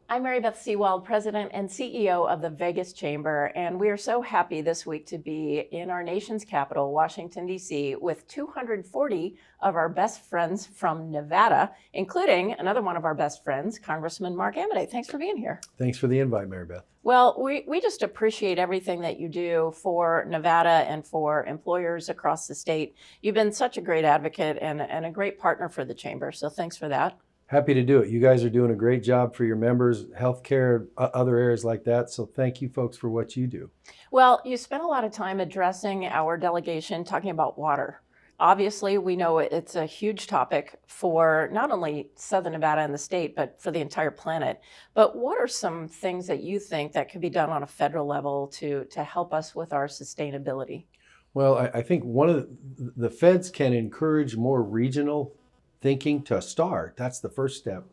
I'm Mary Beth Sewald, President and CEO of the Vegas Chamber, and we are so happy this week to be in our nation's capital, Washington, D.C., with 240 of our best friends from Nevada, including another one of our best friends, Congressman Mark Amodei. Thanks for being here. Thanks for the invite, Mary Beth. Well, we just appreciate everything that you do for Nevada and for employers across the state. You've been such a great advocate and a great partner for the Chamber, so thanks for that. Happy to do it. You guys are doing a great job for your members, healthcare, other areas like that. So thank you folks for what you do. Well, you spent a lot of time addressing our delegation talking about water. Obviously, we know it's a huge topic for not only Southern Nevada and the state, but for the entire planet. But what are some things that you think that could be done on a federal level to help us with our sustainability? Well, I think one of the feds can encourage more regional thinking to start. That's the first step.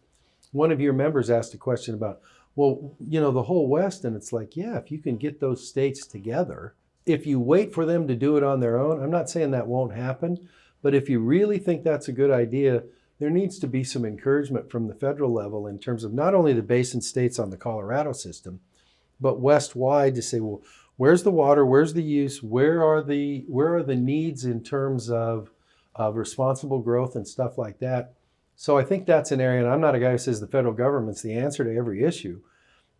One of your members asked a question about, well, the whole West, and it's like, yeah, if you can get those states together, if you wait for them to do it on their own, I'm not saying that won't happen, but if you really think that's a good idea, there needs to be some encouragement from the federal level in terms of not only the basin states on the Colorado system, but West-wide to say, well, where's the water, where's the use, where are the needs in terms of responsible growth and stuff like that. So I think that's an area, and I'm not a guy who says the federal government's the answer to every issue.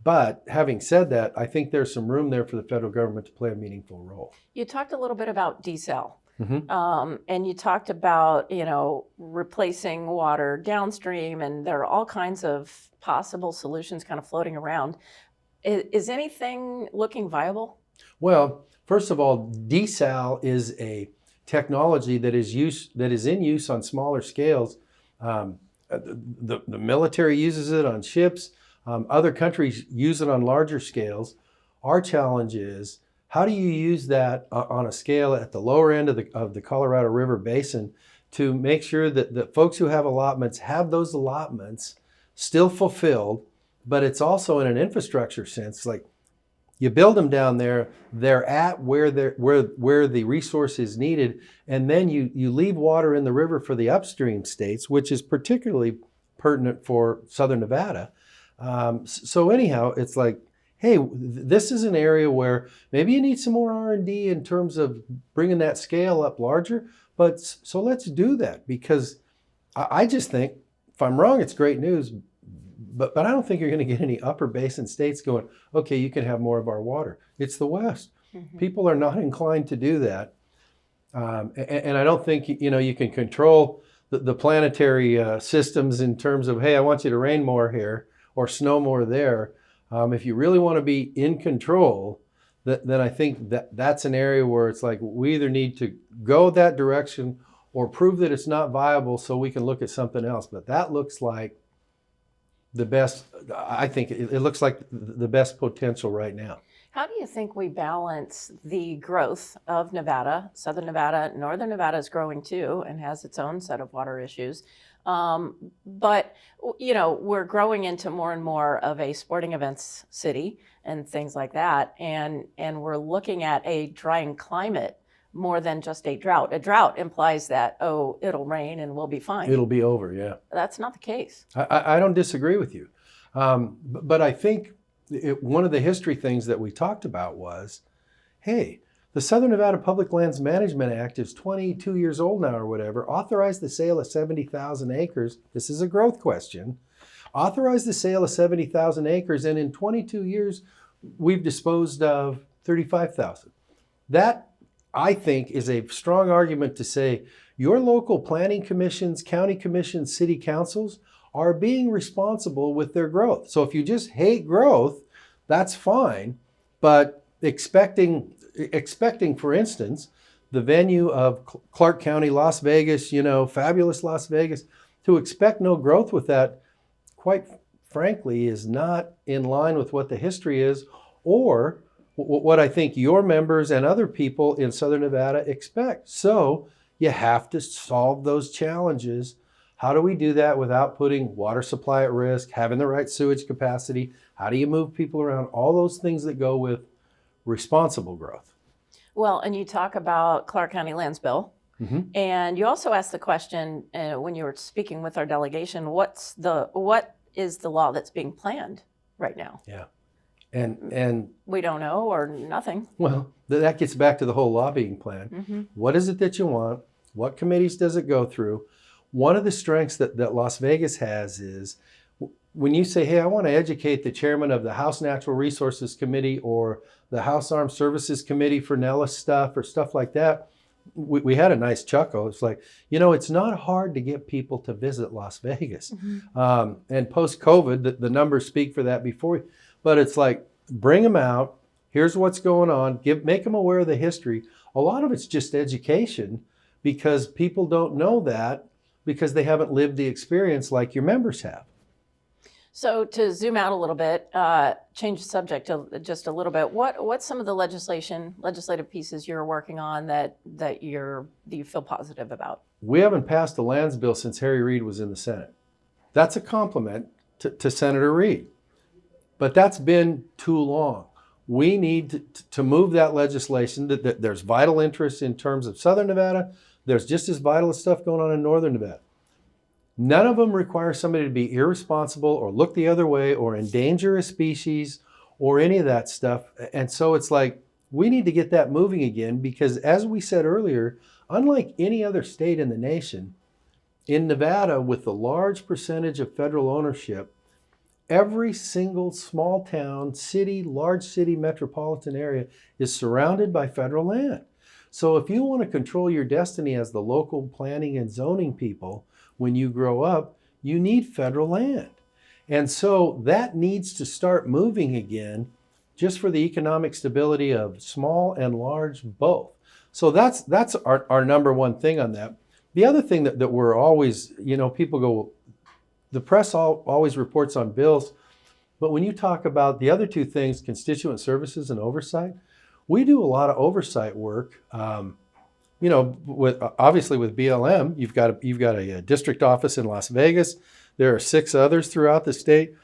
But having said that, I think there's some room there for the federal government to play a meaningful role. You talked a little bit about desal. Mm-hmm. And you talked about, replacing water downstream, and there are all kinds of possible solutions kind of floating around. Is anything looking viable? Well, first of all, desal is a technology that is in use on smaller scales. The military uses it on ships. Other countries use it on larger scales. Our challenge is, how do you use that on a scale at the lower end of the Colorado River Basin to make sure that the folks who have allotments have those allotments still fulfilled, but it's also in an infrastructure sense, like you build them down there, they're at where the resource is needed, and then you leave water in the river for the upstream states, which is particularly pertinent for Southern Nevada. So anyhow, it's like, hey, this is an area where maybe you need some more R&D in terms of bringing that scale up larger, but so let's do that, because I just think, if I'm wrong, it's great news, but I don't think you're going to get any upper basin states going, okay, you can have more of our water. It's the West. Mm-hmm. People are not inclined to do that. And I don't think, you can control the planetary systems in terms of, hey, I want you to rain more here or snow more there. If you really want to be in control, then I think that's an area where it's like, we either need to go that direction or prove that it's not viable so we can look at something else. But that looks like the best, I think it looks like the best potential right now. How do you think we balance the growth of Nevada? Southern Nevada, Northern Nevada is growing too and has its own set of water issues. But, we're growing into more and more of a sporting events city and things like that. And we're looking at a drying climate more than just a drought. A drought implies that, it'll rain and we'll be fine. It'll be over, yeah. That's not the case. I don't disagree with you. But I think one of the history things that we talked about was, hey, the Southern Nevada Public Lands Management Act is 22 years old now or whatever, authorized the sale of 70,000 acres. This is a growth question. Authorized the sale of 70,000 acres, and in 22 years, we've disposed of 35,000. That, I think, is a strong argument to say your local planning commissions, county commissions, city councils are being responsible with their growth. So if you just hate growth, that's fine, but expecting, for instance, the venue of Clark County, Las Vegas, fabulous Las Vegas, to expect no growth with that, quite frankly, is not in line with what the history is, or what I think your members and other people in Southern Nevada expect. So you have to solve those challenges. How do we do that without putting water supply at risk, having the right sewage capacity? How do you move people around? All those things that go with responsible growth. Well, and you talk about Clark County Lands Bill, and you also asked the question when you were speaking with our delegation, what is the law that's being planned right now? Yeah. And We don't know or nothing. well, that gets back to the whole lobbying plan. Mm-hmm. What is it that you want? What committees does it go through? One of the strengths that Las Vegas has is when you say, hey, I want to educate the chairman of the House Natural Resources Committee or the House Armed Services Committee for Nellis stuff or stuff like that, we had a nice chuckle. It's like, it's not hard to get people to visit Las Vegas. Mm-hmm. And post-COVID, the numbers speak for that before. But it's like, bring them out. Here's what's going on. Make them aware of the history. A lot of it's just education because people don't know that because they haven't lived the experience like your members have. So to zoom out a little bit, change the subject just a little bit. What's some of the legislative pieces you're working on that you feel positive about? We haven't passed a lands bill since Harry Reid was in the Senate. That's a compliment to Senator Reid. But that's been too long. We need to move that legislation. That there's vital interest in terms of Southern Nevada. There's just as vital stuff going on in Northern Nevada. None of them require somebody to be irresponsible or look the other way or endanger a species or any of that stuff. And so it's like, we need to get that moving again because as we said earlier, unlike any other state in the nation, in Nevada, with the large percentage of federal ownership, every single small town, city, large city, metropolitan area is surrounded by federal land. So if you want to control your destiny as the local planning and zoning people, when you grow up, you need federal land. And so that needs to start moving again just for the economic stability of small and large both. So that's our number one thing on that. The other thing that we're always, people go, the press always reports on bills, but when you talk about the other two things, constituent services and oversight, we do a lot of oversight work. Obviously with BLM, you've got a district office in Las Vegas. There are 6 others throughout the state.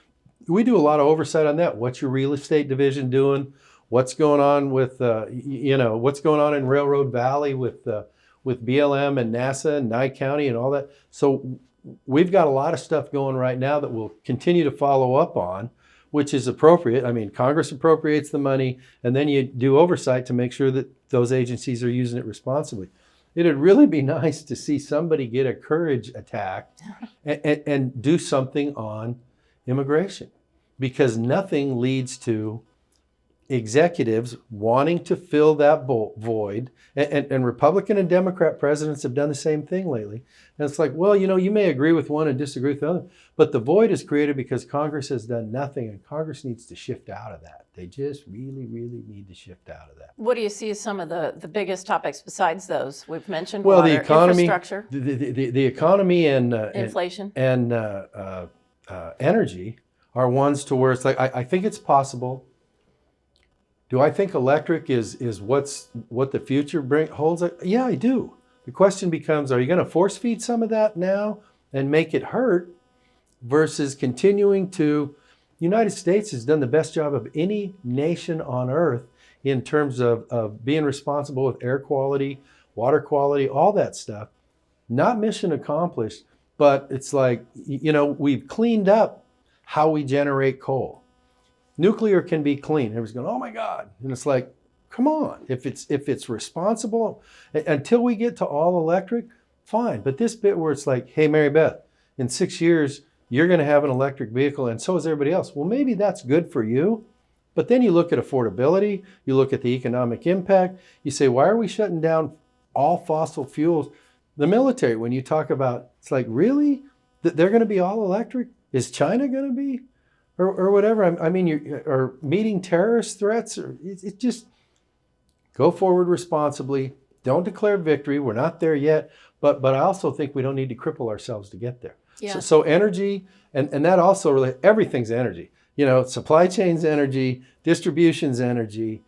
We do a lot of oversight on that. What's your real estate division doing? What's going on with what's going on in Railroad Valley with BLM and NASA and Nye County and all that. So we've got a lot of stuff going right now that we'll continue to follow up on, which is appropriate. I mean, Congress appropriates the money, and then you do oversight to make sure that those agencies are using it responsibly. It'd really be nice to see somebody get a courage attack and do something on immigration, because nothing leads to executives wanting to fill that void. And Republican and Democrat presidents have done the same thing lately. And it's like, well, you may agree with one and disagree with the other, but the void is created because Congress has done nothing, and Congress needs to shift out of that. They just really, really need to shift out of that. What do you see as some of the biggest topics besides those? We've mentioned well, water, the economy, infrastructure, the economy and inflation, and energy are ones to where it's like, I think it's possible. Do I think electric is what the future holds? Yeah, I do. The question becomes, are you going to force feed some of that now and make it hurt versus continuing to? The United States has done the best job of any nation on earth in terms of being responsible with air quality, water quality, all that stuff. Not mission accomplished, but it's like, we've cleaned up how we generate coal. Nuclear can be clean. Everybody's going, oh my God. And it's like, come on. If it's responsible, until we get to all electric, fine. But this bit where it's like, hey, Mary Beth, in 6 years, you're going to have an electric vehicle and so is everybody else. Well, maybe that's good for you. But then you look at affordability, you look at the economic impact, you say, why are we shutting down all fossil fuels? The military, when you talk about, it's like, really? They're going to be all electric? Is China going to be? Or whatever. I mean, or meeting terrorist threats. Or it just go forward responsibly. Don't declare victory. We're not there yet. But I also think we don't need to cripple ourselves to get there. Yeah. So energy, and that also really, everything's energy. Supply chain's energy, distribution's energy,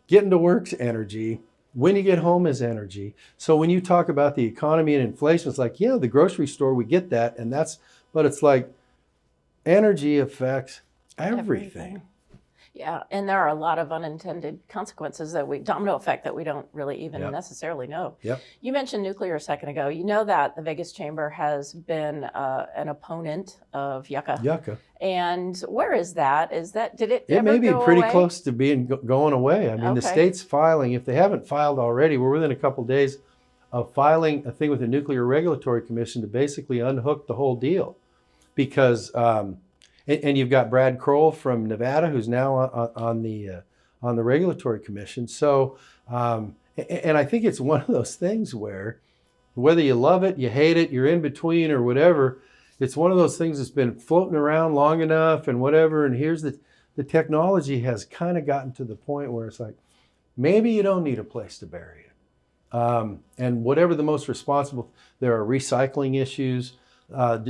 getting to work's energy. When you get home is energy. So when you talk about the economy and inflation, it's like, yeah, the grocery store, we get that. But it's like, energy affects everything. Yeah, and there are a lot of unintended consequences domino effect that we don't really even Yep. necessarily know. Yep. You mentioned nuclear a second ago. You know that the Vegas Chamber has been an opponent of yucca. Yucca. And where is that? Did it It ever may be go pretty away? close to being going away. I mean, the Okay. state's filing. If they haven't filed already, we're within a couple days of filing a thing with the Nuclear Regulatory Commission to basically unhook the whole deal. Because and you've got Brad Kroll from Nevada, who's now on the Regulatory Commission. So, and I think it's one of those things where, whether you love it, you hate it, you're in between, or whatever, it's one of those things that's been floating around long enough, and whatever. And here's the technology has kind of gotten to the point where it's like, maybe you don't need a place to bury it. And whatever the most responsible, there are recycling issues.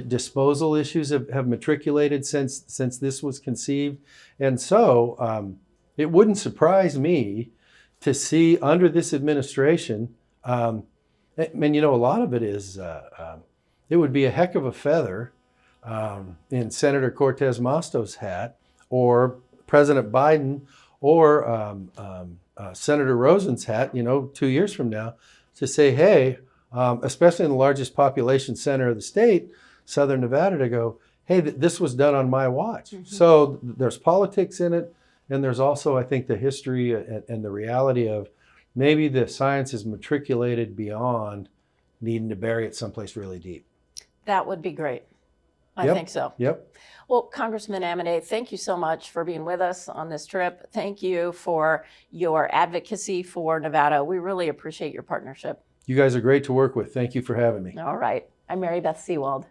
Disposal issues have matriculated since this was conceived. And so it wouldn't surprise me to see under this administration, and you know, a lot of it is, it would be a heck of a feather in Senator Cortez Masto's hat, or President Biden, or Senator Rosen's hat, you know, 2 years from now, to say, hey, especially in the largest population center of the state, Southern Nevada, to go, hey, this was done on my watch. Mm-hmm. So there's politics in it, and there's also, I think, the history and the reality of maybe the science is matriculated beyond needing to bury it someplace really deep. That would be great. I Yep. think so. Yep. Well, Congressman Amodei, thank you so much for being with us on this trip. Thank you for your advocacy for Nevada. We really appreciate your partnership. You guys are great to work with. Thank you for having me. All right. I'm Mary Beth Sewald.